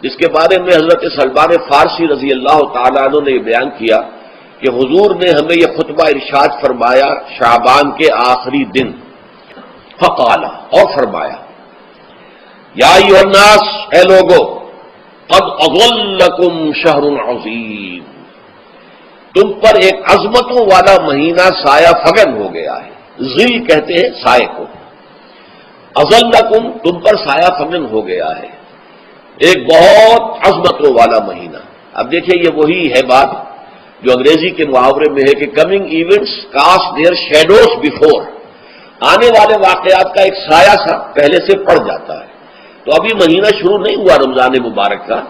جس کے بارے میں حضرت سلمان فارسی رضی اللہ تعالیٰ عنہ نے یہ بیان کیا کہ حضور نے ہمیں یہ خطبہ ارشاد فرمایا شعبان کے آخری دن، فقال، اور فرمایا یا ایھا الناس، اے لوگو، قد اظلکم شہر عظیم، تم پر ایک عظمتوں والا مہینہ سایہ فگن ہو گیا ہے۔ ظل کہتے ہیں سائے کو، اظلکم تم پر سایہ فگن ہو گیا ہے، ایک بہت عظمتوں والا مہینہ۔ اب دیکھیں یہ وہی ہے بات جو انگریزی کے محاورے میں ہے کہ coming events cast their shadows before, آنے والے واقعات کا ایک سایہ سا پہلے سے پڑ جاتا ہے۔ تو ابھی مہینہ شروع نہیں ہوا رمضان مبارک کا،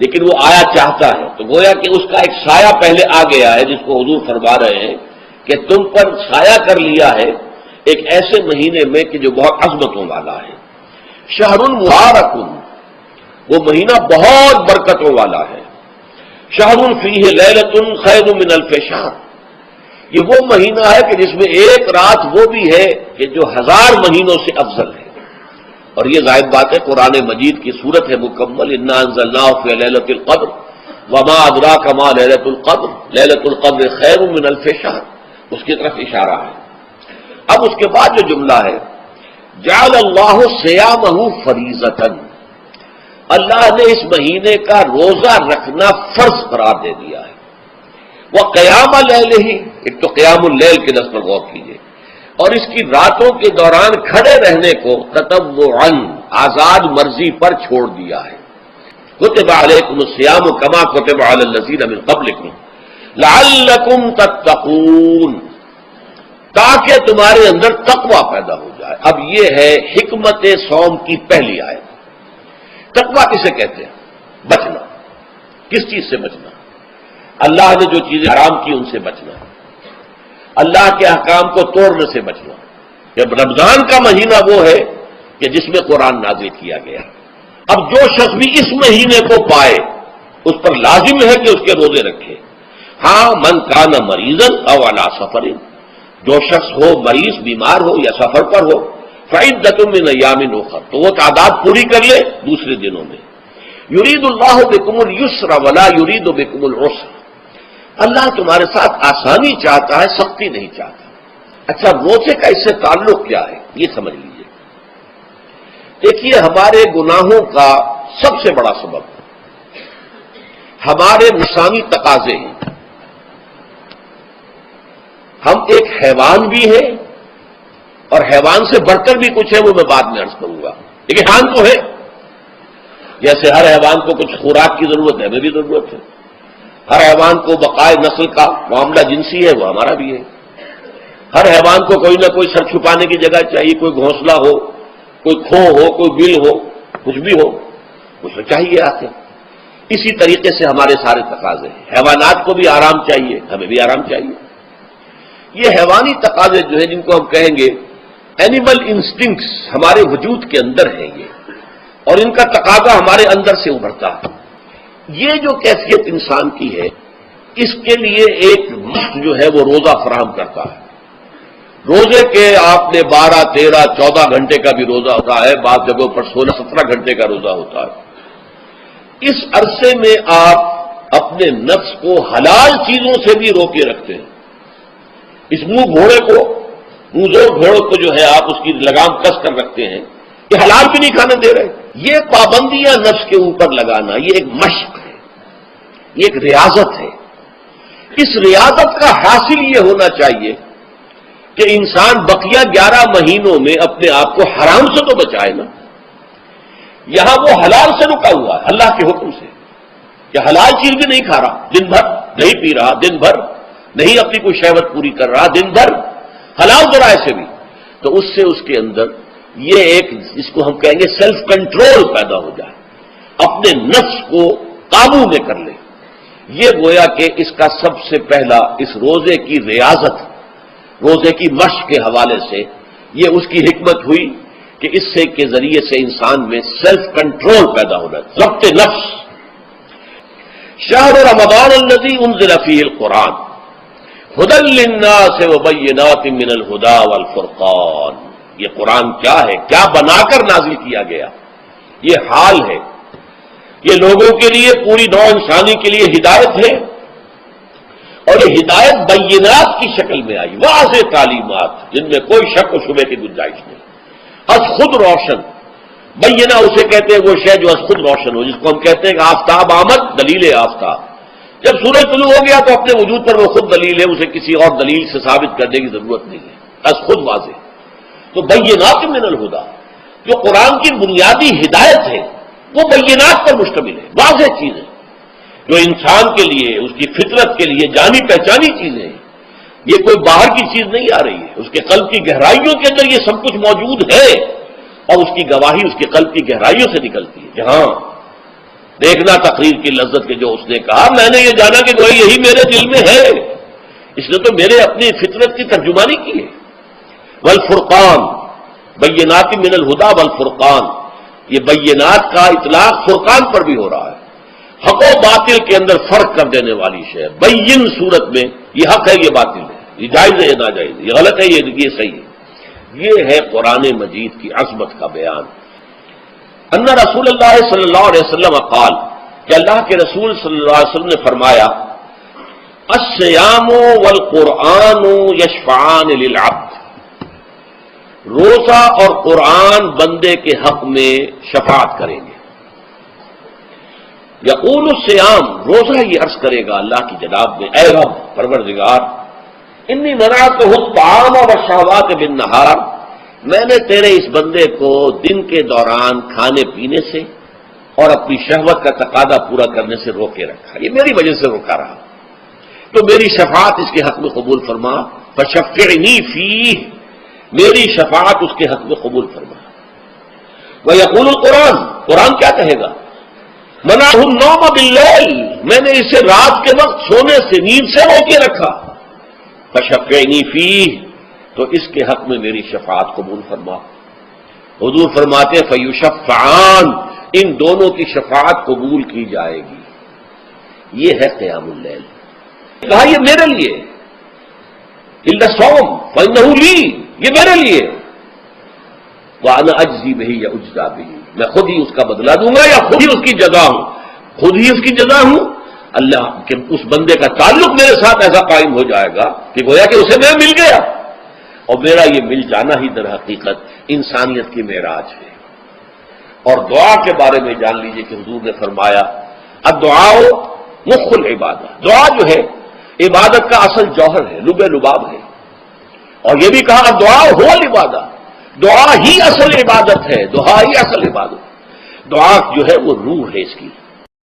لیکن وہ آیا چاہتا ہے، تو گویا کہ اس کا ایک سایہ پہلے آ گیا ہے، جس کو حضور فرما رہے ہیں کہ تم پر سایہ کر لیا ہے ایک ایسے مہینے میں کہ جو بہت عظمتوں والا ہے۔ شہر مبارک، وہ مہینہ بہت برکتوں والا ہے۔ شہر فیہ لیلۃ خیر من الف شہر، یہ وہ مہینہ ہے کہ جس میں ایک رات وہ بھی ہے کہ جو 1000 مہینوں سے افضل ہے۔ اور یہ ظاہر بات ہے قرآن مجید کی صورت ہے مکمل، انا انزلناہ فی لیلۃ القدر وما ادراک ما لیلۃ القدر لیلۃ القدر خیر من الف شہر، اس کی طرف اشارہ ہے۔ اب اس کے بعد جو جملہ ہے جعل اللہ صیامہ فریضۃ، اللہ نے اس مہینے کا روزہ رکھنا فرض قرار دے دیا ہے۔ وہ قیام اللیل ہی، ایک تو قیام اللیل کے لفظ پر غور کیجیے، اور اس کی راتوں کے دوران کھڑے رہنے کو تطوعاً آزاد مرضی پر چھوڑ دیا ہے۔ کتب علیکم الصیام کما کتب علی الذین من قبلکم لعلکم تتقون، تاکہ تمہارے اندر تقوی پیدا ہو جائے۔ اب یہ ہے حکمت صوم کی پہلی آیت۔ تقوی کسے کہتے ہیں؟ بچنا۔ کس چیز سے بچنا؟ اللہ نے جو چیزیں حرام کی ان سے بچنا، اللہ کے احکام کو توڑنے سے بچنا۔ جب رمضان کا مہینہ وہ ہے کہ جس میں قرآن نازل کیا گیا، اب جو شخص بھی اس مہینے کو پائے اس پر لازم ہے کہ اس کے روزے رکھے۔ ہاں من کان مریضا او علی سفر، جو شخص ہو مریض، بیمار ہو یا سفر پر ہو، فعدۃ من ایام اخر، تو وہ تعداد پوری کر لے دوسرے دنوں میں۔ یرید اللہ بکم اليسر ولا یرید بکم العسر، اللہ تمہارے ساتھ آسانی چاہتا ہے، سختی نہیں چاہتا۔ اچھا روزے کا اس سے تعلق کیا ہے یہ سمجھ لیجیے۔ دیکھیے ہمارے گناہوں کا سب سے بڑا سبب ہمارے نفسانی تقاضے ہیں۔ ہم ایک حیوان بھی ہیں اور حیوان سے بڑھ کر بھی کچھ ہے، وہ میں بعد میں عرض کروں گا، لیکن حیوان تو ہے۔ جیسے ہر حیوان کو کچھ خوراک کی ضرورت ہے، ہمیں بھی ضرورت ہے۔ ہر حیوان کو بقائے نسل کا معاملہ جنسی ہے، وہ ہمارا بھی ہے۔ ہر حیوان کو کوئی نہ کوئی سر چھپانے کی جگہ چاہیے، کوئی گھونسلہ ہو، کوئی کھو ہو، کوئی بل ہو، کچھ بھی ہو، کچھ چاہیے آتے۔ اسی طریقے سے ہمارے سارے تقاضے ہیں۔ حیوانات کو بھی آرام چاہیے، ہمیں بھی آرام چاہیے۔ یہ حیوانی تقاضے جو ہیں، جن کو ہم کہیں گے اینیمل انسٹنکٹس، ہمارے وجود کے اندر ہیں یہ، اور ان کا تقاضا ہمارے اندر سے ابھرتا ہے۔ یہ جو کیفیت انسان کی ہے، اس کے لیے ایک مشق جو ہے وہ روزہ فراہم کرتا ہے۔ روزے کے آپ نے 12، 13، 14 گھنٹے کا بھی روزہ ہوتا ہے، بعض جگہوں پر 16، 17 گھنٹے کا روزہ ہوتا ہے۔ اس عرصے میں آپ اپنے نفس کو حلال چیزوں سے بھی روکے رکھتے ہیں۔ اس منہ گھوڑے کو، منہ زور گھوڑے کو جو ہے آپ اس کی لگام کس کر رکھتے ہیں کہ حلال بھی نہیں کھانے دے رہے۔ یہ پابندیاں نفس کے اوپر لگانا، یہ ایک مشق ہے، یہ ایک ریاضت ہے۔ اس ریاضت کا حاصل یہ ہونا چاہیے کہ انسان بقیہ 11 مہینوں میں اپنے آپ کو حرام سے تو بچائے نا۔ یہاں وہ حلال سے رکا ہوا ہے اللہ کے حکم سے، کہ حلال چیز بھی نہیں کھا رہا، دن بھر نہیں پی رہا، دن بھر نہیں اپنی کوئی شہوت پوری کر رہا، دن بھر حلال ذرائع سے بھی، تو اس سے اس کے اندر یہ ایک، اس کو ہم کہیں گے سیلف کنٹرول پیدا ہو جائے، اپنے نفس کو قابو میں کر لے۔ یہ گویا کہ اس کا سب سے پہلا اس روزے کی ریاضت، روزے کی مشق کے حوالے سے یہ اس کی حکمت ہوئی کہ اس سے کے ذریعے سے انسان میں سیلف کنٹرول پیدا ہو رہا ہے، ضبط نفس۔ شہر رمضان الذی انزل فیہ القرآن ھدی للناس وبینات من الھدی والفرقان، یہ قرآن کیا ہے، کیا بنا کر نازل کیا گیا؟ یہ حال ہے یہ لوگوں کے لیے، پوری نوع انسانی کے لیے ہدایت ہے، اور یہ ہدایت بینات کی شکل میں آئی، واضح تعلیمات جن میں کوئی شک و شبے کی گنجائش نہیں، از خود روشن۔ بینہ اسے کہتے ہیں وہ شے جو از خود روشن ہو، جس کو ہم کہتے ہیں کہ آفتاب آمد، دلیل آفتاب۔ جب سورج طلوع ہو گیا تو اپنے وجود پر وہ خود دلیل ہے، اسے کسی اور دلیل سے ثابت کرنے کی ضرورت نہیں ہے، از خود واضح۔ تو بینات من الہدیٰ، جو قرآن کی بنیادی ہدایت ہے وہ بینات پر مشتمل ہے، واضح چیز ہے، جو انسان کے لیے، اس کی فطرت کے لیے جانی پہچانی چیزیں ہیں۔ یہ کوئی باہر کی چیز نہیں آ رہی ہے، اس کے قلب کی گہرائیوں کے اندر یہ سب کچھ موجود ہے، اور اس کی گواہی اس کے قلب کی گہرائیوں سے نکلتی ہے۔ جہاں دیکھنا تقریر کی لذت کے جو اس نے کہا، میں نے یہ جانا کہ کوئی یہی میرے دل میں ہے، اس نے تو میرے اپنی فطرت کی ترجمانی کی ہے۔ والفرقان، بینات من الہدیٰ والفرقان، یہ بینات کا اطلاق فرقان پر بھی ہو رہا ہے، حق و باطل کے اندر فرق کر دینے والی شے۔ بین صورت میں یہ حق ہے، یہ باطل ہے، یہ جائز ہے، یہ ناجائز ہے، یہ غلط ہے، یہ صحیح ہے۔ یہ ہے قرآن مجید کی عظمت کا بیان۔ ان رسول اللہ صلی اللہ علیہ وسلم قال، کہ اللہ کے رسول صلی اللہ علیہ وسلم نے فرمایا، الصیام والقرآن یشفعان للعبد، روزہ اور قرآن بندے کے حق میں شفاعت کریں گے۔ یقول الصیام، روزہ یہ عرض کرے گا اللہ کی جناب میں، اے رب پروردگار، انی منعتہ الطعام والشہوات بالنہار، میں نے تیرے اس بندے کو دن کے دوران کھانے پینے سے اور اپنی شہوت کا تقاضا پورا کرنے سے روکے رکھا، یہ میری وجہ سے روکا رہا، تو میری شفاعت اس کے حق میں قبول فرما، فشفعنی فیہ، میری شفاعت اس کے حق میں قبول فرما۔ ویقول القرآن، قرآن کیا کہے گا، منعہ النوم باللیل، میں نے اسے رات کے وقت سونے سے، نیند سے روکے رکھا، فشفعنی فیہ، تو اس کے حق میں میری شفاعت قبول فرما۔ حضور فرماتے ہیں فیشفعان، ان دونوں کی شفاعت قبول کی جائے گی۔ یہ ہے قیام اللیل۔ کہا یہ میرے لیے، الا الصوم فانہ لی، یہ میرے لیے، وانا اجزی بہ یا اجزا بہ، میں خود ہی اس کا بدلہ دوں گا یا خود ہی اس کی جزا ہوں، خود ہی اس کی جزا ہوں۔ اللہ کہ اس بندے کا تعلق میرے ساتھ ایسا قائم ہو جائے گا کہ گویا کہ اسے میں مل گیا، اور میرا یہ مل جانا ہی در حقیقت انسانیت کی معراج ہے۔ اور دعا کے بارے میں جان لیجئے کہ حضور نے فرمایا الدعاء مخ العبادہ، دعا جو ہے عبادت کا اصل جوہر ہے، لب لباب ہے، اور یہ بھی کہا الدعاء هو العبادہ، دعا ہی اصل عبادت ہے، دعا ہی اصل عبادت، دعا جو ہے وہ روح ہے اس کی۔